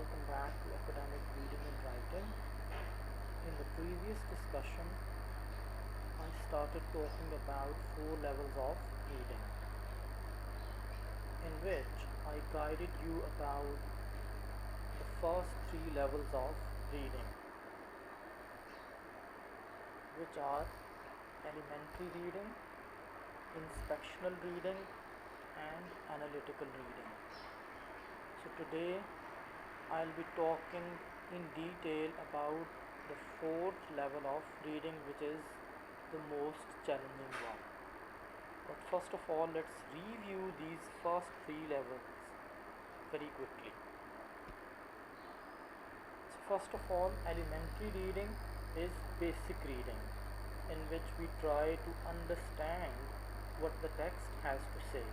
welcome back to Academic Reading and Writing. In the previous discussion, I started talking about 4 levels of reading, in which I guided you about the first 3 levels of reading, which are elementary reading, inspectional reading, and analytical reading. So today I'll be talking in detail about the 4th level of reading, which is the most challenging one. But first of all, let's review these first 3 levels very quickly. So first of all, elementary reading is basic reading, in which we try to understand what the text has to say,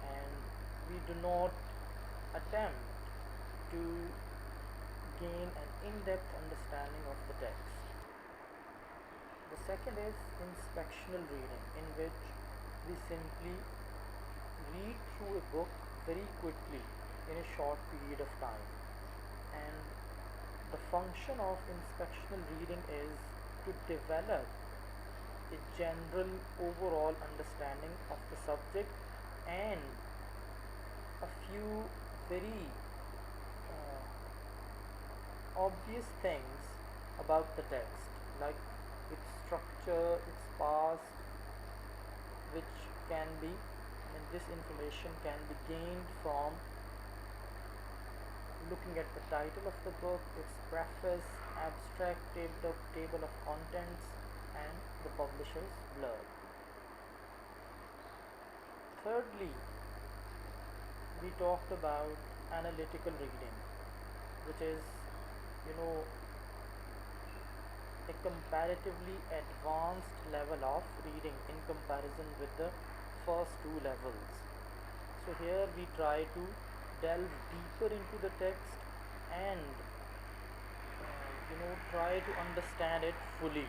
and we do not attempt to gain an in-depth understanding of the text. The second is inspectional reading, in which we simply read through a book very quickly in a short period of time. And the function of inspectional reading is to develop a general overall understanding of the subject and a few very obvious things about the text, like its structure, its past, which can be, this information can be gained from looking at the title of the book, its preface, abstract table of contents, and the publisher's blurb. Thirdly, we talked about analytical reading, which is a comparatively advanced level of reading in comparison with the first 2 levels. So here we try to delve deeper into the text and try to understand it fully.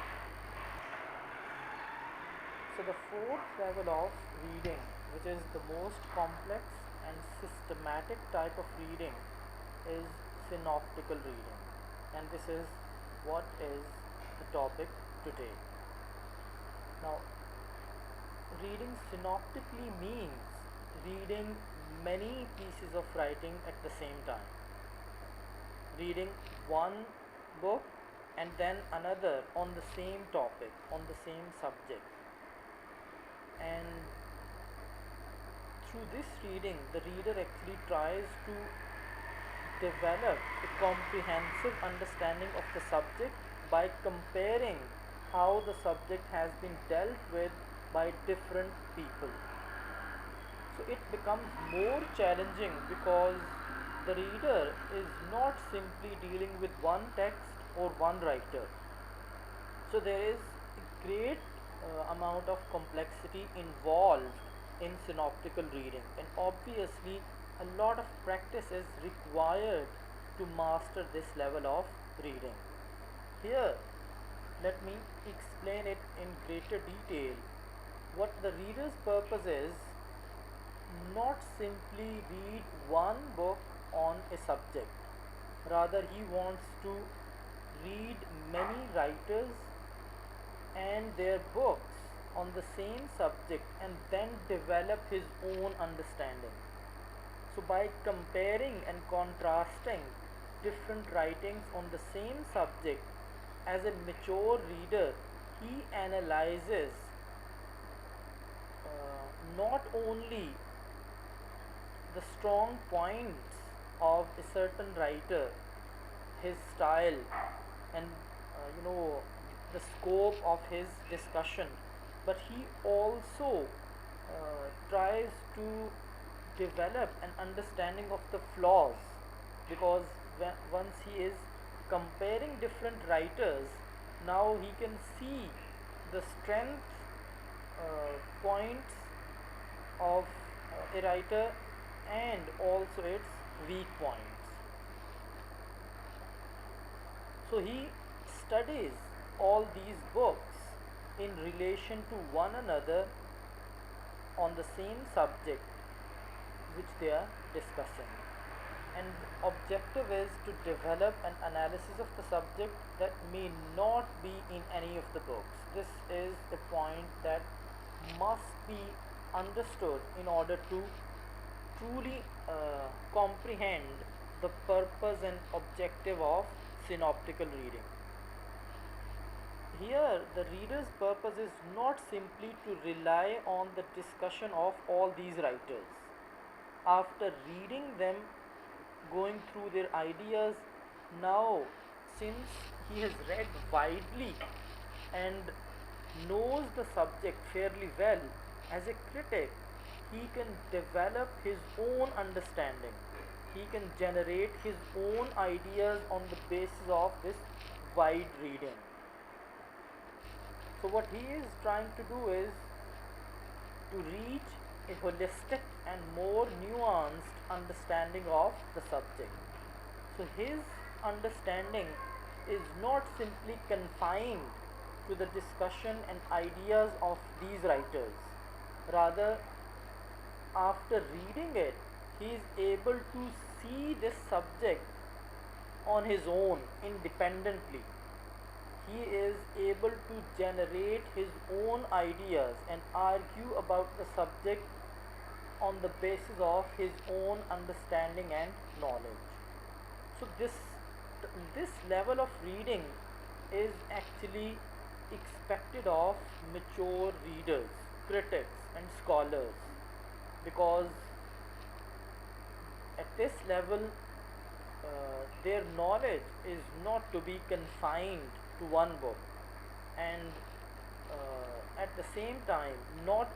So the 4th level of reading, which is the most complex and systematic type of reading, is synoptical reading, and this is what is the topic today. Now, reading synoptically means reading many pieces of writing at the same time, reading one book and then another on the same topic, on the same subject. And through this reading, the reader actually tries to develop a comprehensive understanding of the subject by comparing how the subject has been dealt with by different people. So it becomes more challenging because the reader is not simply dealing with one text or one writer. So there is a great amount of complexity involved in synoptical reading, and obviously a lot of practice is required to master this level of reading. Here, let me explain it in greater detail. What the reader's purpose is not simply read one book on a subject, rather he wants to read many writers and their books on the same subject and then develop his own understanding. So by comparing and contrasting different writings on the same subject, as a mature reader, he analyzes not only the strong points of a certain writer, his style, and the scope of his discussion, but he also tries to develop an understanding of the flaws, because once he is comparing different writers, now he can see the strength points of a writer and also its weak points. So he studies all these books in relation to one another on the same subject which they are discussing. and the objective is to develop an analysis of the subject that may not be in any of the books. This is a point that must be understood in order to truly comprehend the purpose and objective of synoptical reading. Here, the reader's purpose is not simply to rely on the discussion of all these writers. After reading them, going through their ideas, now, since he has read widely and knows the subject fairly well, as a critic, he can develop his own understanding. He can generate his own ideas on the basis of this wide reading. So, what he is trying to do is to reach a holistic and more nuanced understanding of the subject. So, his understanding is not simply confined to the discussion and ideas of these writers. Rather, after reading it, he is able to see this subject on his own independently. He is able to generate his own ideas and argue about the subject on the basis of his own understanding and knowledge. So this level of reading is actually expected of mature readers, critics and scholars, because at this level their knowledge is not to be confined to one book, and at the same time not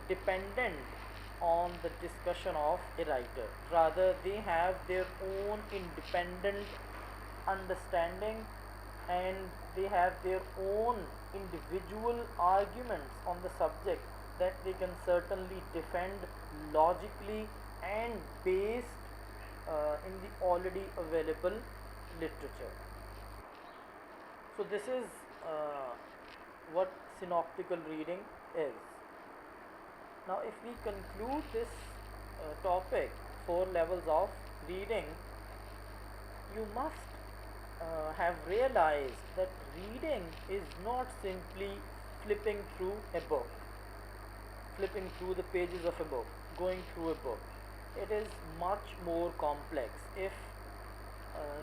dependent on the discussion of a writer. Rather, they have their own independent understanding, and they have their own individual arguments on the subject that they can certainly defend logically and based in the already available literature. So this is what synoptical reading is. Now, if we conclude this topic, 4 levels of reading, you must have realized that reading is not simply flipping through a book, flipping through the pages of a book, going through a book. It is much more complex. If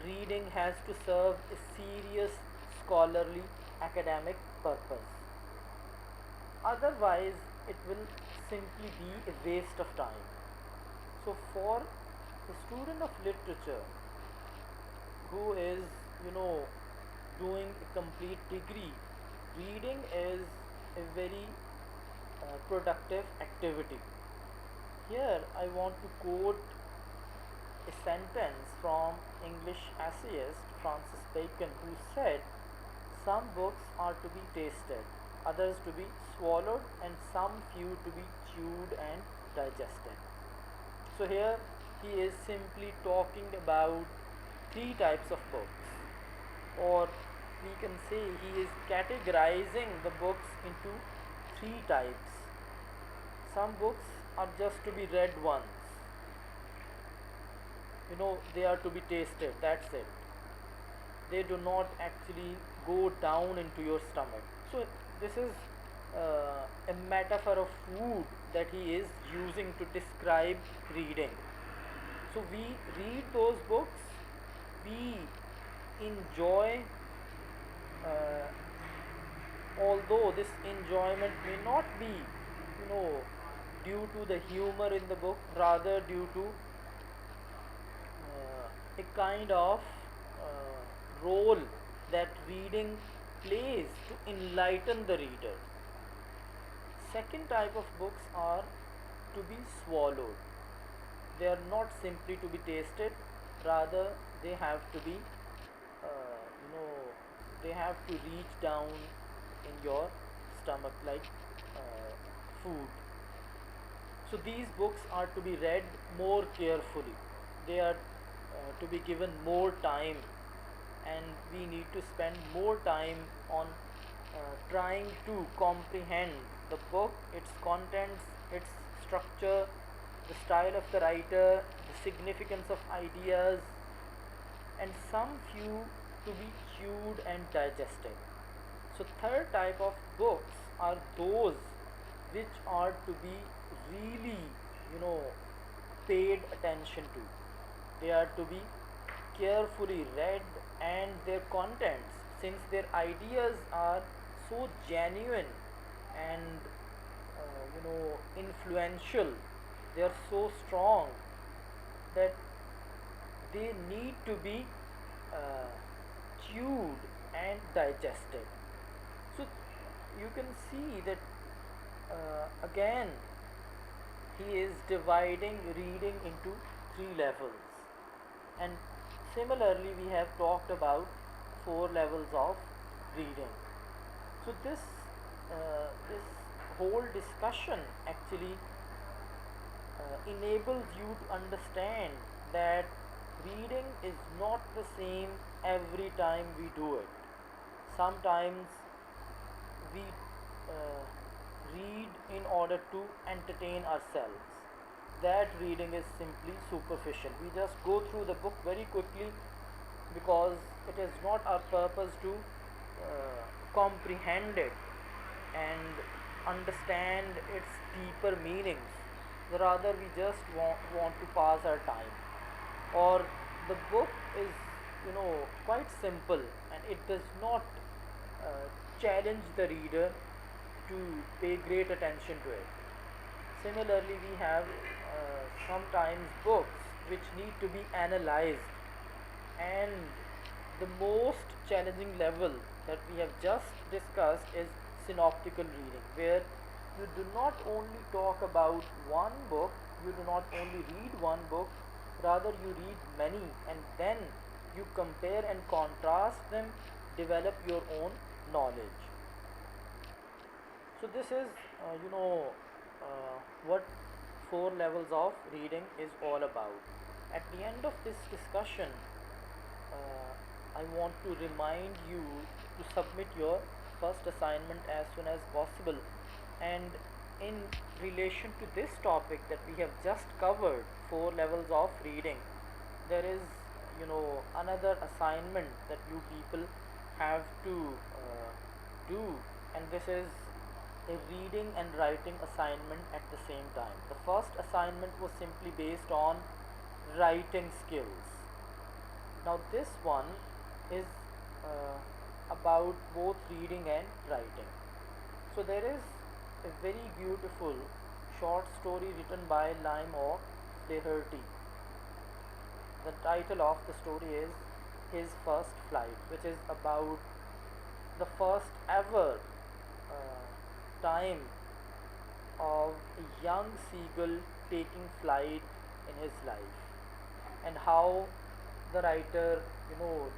reading has to serve a serious scholarly academic purpose, otherwise it will simply be a waste of time. So for a student of literature who is doing a complete degree, reading is a very productive activity. Here I want to quote a sentence from English essayist Francis Bacon, who said, "Some books are to be tasted, others to be swallowed, and some few to be chewed and digested." So here he is simply talking about 3 types of books, or we can say he is categorizing the books into 3 types. Some books are just to be read once. They are to be tasted, that's it. They do not actually go down into your stomach. So this is a metaphor of food that he is using to describe reading. So we read those books, we enjoy, although this enjoyment may not be due to the humor in the book, rather due to a kind of role that reading plays to enlighten the reader. Second type of books are to be swallowed. They are not simply to be tasted, rather they have to be they have to reach down in your stomach like food. So these books are to be read more carefully. They are to be given more time, and we need to spend more time on trying to comprehend the book, its contents, its structure, the style of the writer, the significance of ideas, and some few to be chewed and digested. So third type of books are those which are to be really, you know, paid attention to. They are to be carefully read, and their contents, since their ideas are so genuine and influential, they are so strong that they need to be uh, chewed and digested. So you can see that again he is dividing reading into three levels, and similarly we have talked about four levels of reading. So this whole discussion actually enables you to understand that reading is not the same every time we do it. Sometimes we read in order to entertain ourselves. That reading is simply superficial. We just go through the book very quickly because it is not our purpose to comprehend it and understand its deeper meanings. Rather, we just want to pass our time. Or the book is, quite simple, and it does not uh, challenge the reader to pay great attention to it. Similarly, we have sometimes books which need to be analyzed, and the most challenging level that we have just discussed is synoptical reading, where you do not only talk about one book, you do not only read one book, rather you read many, and then you compare and contrast them, develop your own knowledge. So this is, what four levels of reading is all about. At the end of this discussion, I want to remind you to submit your first assignment as soon as possible. And in relation to this topic that we have just covered, four levels of reading, there is, another assignment that you people have to do, and this is a reading and writing assignment at the same time. The first assignment was simply based on writing skills. Now this one is about both reading and writing. So there is a very beautiful short story written by Lime Flaherty. The title of the story is His First Flight, which is about the first ever time of a young seagull taking flight in his life, and how the writer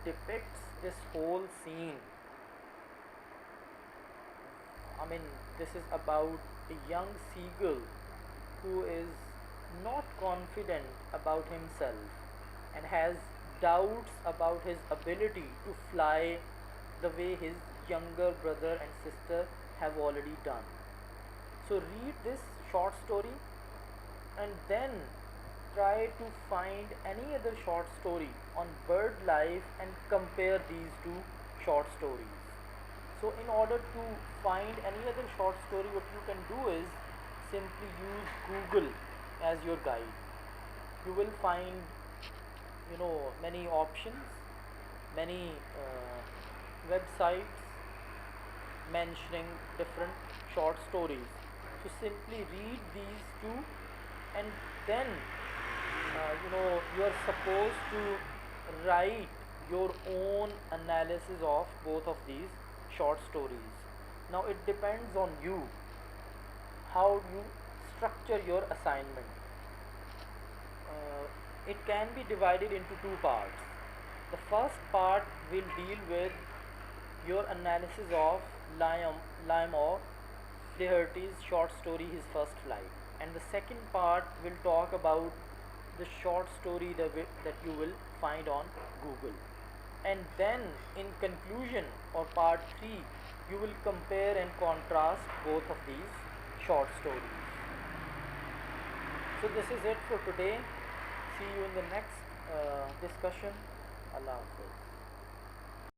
depicts this whole scene. I mean, this is about a young seagull who is not confident about himself and has doubts about his ability to fly the way his younger brother and sister have already done. So read this short story and then try to find any other short story on bird life and compare these two short stories. So in order to find any other short story, what you can do is simply use Google as your guide. You will find many options, many websites mentioning different short stories. So simply read these two, and then you are supposed to write your own analysis of both of these short stories. Now it depends on you how you structure your assignment. It can be divided into two parts. The first part will deal with your analysis of Lime Flaherty's short story His First Flight, and the second part will talk about the short story that you will find on Google. And then in conclusion, or part 3, you will compare and contrast both of these short stories. So this is it for today. See you in the next discussion. Allah Hafiz.